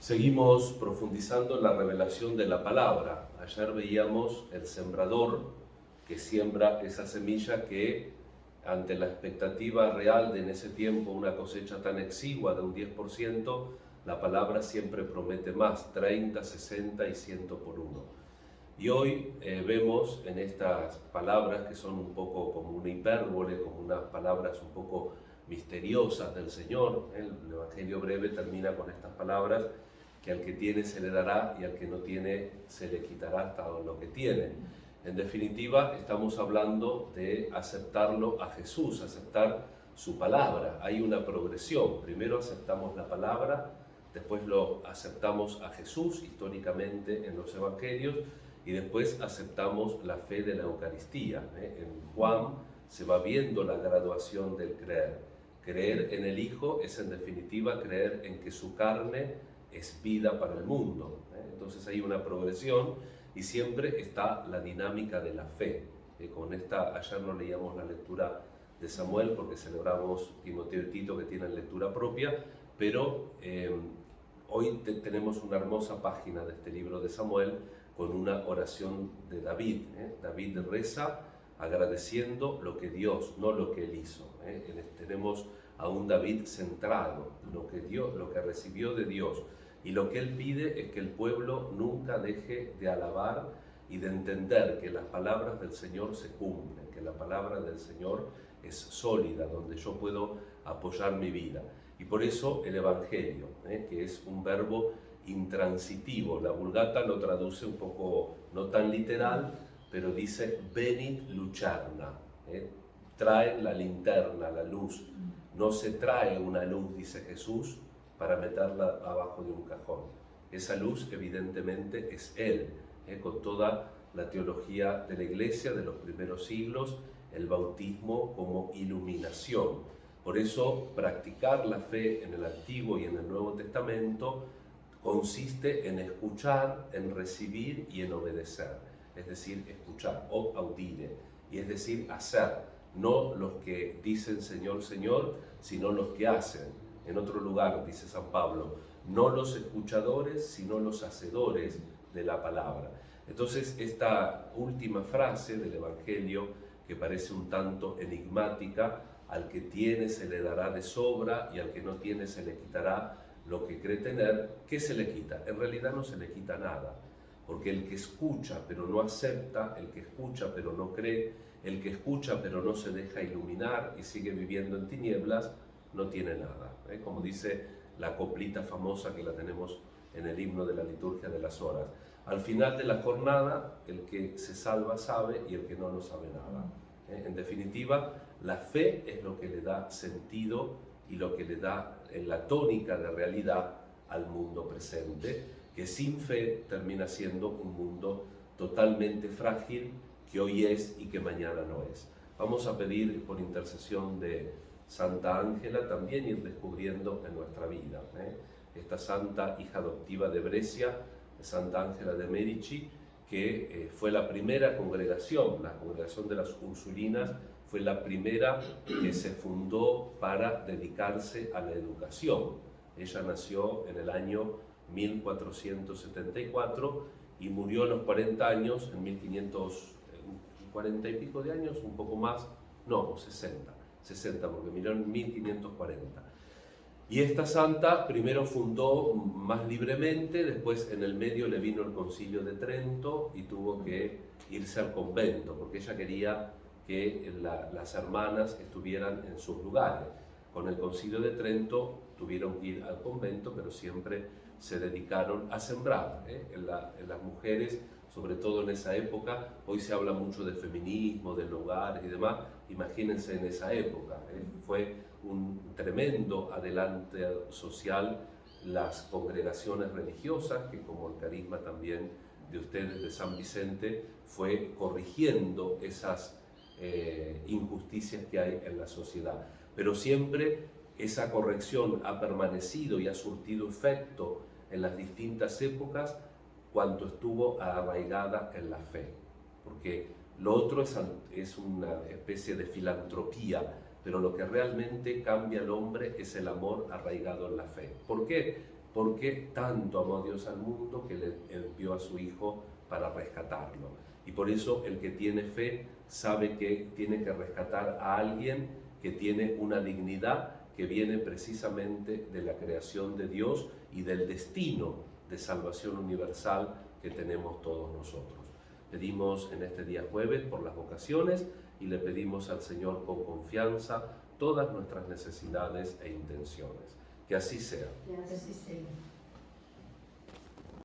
Seguimos profundizando en la revelación de la palabra. Ayer veíamos el sembrador que siembra esa semilla que, ante la expectativa real de en ese tiempo una cosecha tan exigua de un 10%, la palabra siempre promete más, 30, 60 y 100 por uno. Y hoy vemos en estas palabras que son un poco como una hipérbole, como unas palabras un poco misteriosas del Señor. El Evangelio breve termina con estas palabras: que al que tiene se le dará y al que no tiene se le quitará hasta lo que tiene. En definitiva, estamos hablando de aceptarlo a Jesús, aceptar su palabra. Hay una progresión. Primero aceptamos la palabra, después lo aceptamos a Jesús históricamente en los evangelios, y después aceptamos la fe de la Eucaristía. En Juan se va viendo la graduación del creer. Creer en el Hijo es en definitiva creer en que su carne es vida para el mundo. Entonces hay una progresión y siempre está la dinámica de la fe. Con esta, ayer no leíamos la lectura de Samuel porque celebramos Timoteo y Tito que tienen lectura propia, pero hoy tenemos una hermosa página de este libro de Samuel con una oración de David. David reza agradeciendo lo que Dios, no lo que él hizo. Tenemos a un David centrado, lo que recibió de Dios, y lo que él pide es que el pueblo nunca deje de alabar y de entender que las palabras del Señor se cumplen, que la palabra del Señor es sólida, donde yo puedo apoyar mi vida. Y por eso el Evangelio, que es un verbo intransitivo. La Vulgata lo traduce un poco no tan literal, pero dice venit lucerna, trae la linterna, la luz. No se trae una luz, dice Jesús, para meterla abajo de un cajón. Esa luz evidentemente es Él, con toda la teología de la Iglesia de los primeros siglos, el bautismo como iluminación. Por eso practicar la fe en el Antiguo y en el Nuevo Testamento consiste en escuchar, en recibir y en obedecer. Es decir, escuchar, o audire, y es decir, hacer. No los que dicen Señor, Señor, sino los que hacen. En otro lugar dice San Pablo, no los escuchadores, sino los hacedores de la palabra. Entonces, esta última frase del Evangelio, que parece un tanto enigmática, al que tiene se le dará de sobra y al que no tiene se le quitará lo que cree tener. ¿Qué se le quita? En realidad no se le quita nada, porque el que escucha pero no acepta, el que escucha pero no cree, el que escucha pero no se deja iluminar y sigue viviendo en tinieblas, no tiene nada. Como dice la coplita famosa que la tenemos en el himno de la liturgia de las horas. Al final de la jornada, el que se salva sabe y el que no sabe nada. En definitiva, la fe es lo que le da sentido y lo que le da la tónica de realidad al mundo presente, que sin fe termina siendo un mundo totalmente frágil, que hoy es y que mañana no es. Vamos a pedir por intercesión de Santa Ángela también ir descubriendo en nuestra vida. Esta santa hija adoptiva de Brescia, Santa Ángela de Medici, que fue la primera congregación, la congregación de las Ursulinas, fue la primera que se fundó para dedicarse a la educación. Ella nació en el año 1474 y murió a los 40 años, en 1540 y pico de años, un poco más, no, 60, porque murió en 1540. Y esta santa primero fundó más libremente, después en el medio le vino el Concilio de Trento y tuvo que irse al convento, porque ella quería que las hermanas estuvieran en sus lugares. Con el Concilio de Trento tuvieron que ir al convento, pero siempre se dedicaron a sembrar. En las mujeres, sobre todo en esa época, hoy se habla mucho de feminismo, de hogares y demás, imagínense en esa época, fue un tremendo adelante social las congregaciones religiosas, que como el carisma también de ustedes de San Vicente, fue corrigiendo esas injusticias que hay en la sociedad. Pero siempre esa corrección ha permanecido y ha surtido efecto en las distintas épocas cuanto estuvo arraigada en la fe. Porque lo otro es una especie de filantropía, pero lo que realmente cambia al hombre es el amor arraigado en la fe. ¿Por qué? porque tanto amó Dios al mundo que le envió a su Hijo para rescatarlo. Y por eso el que tiene fe sabe que tiene que rescatar a alguien que tiene una dignidad que viene precisamente de la creación de Dios y del destino de salvación universal que tenemos todos nosotros. Pedimos en este día jueves por las vocaciones y le pedimos al Señor con confianza todas nuestras necesidades e intenciones. Que así sea. Que así sea.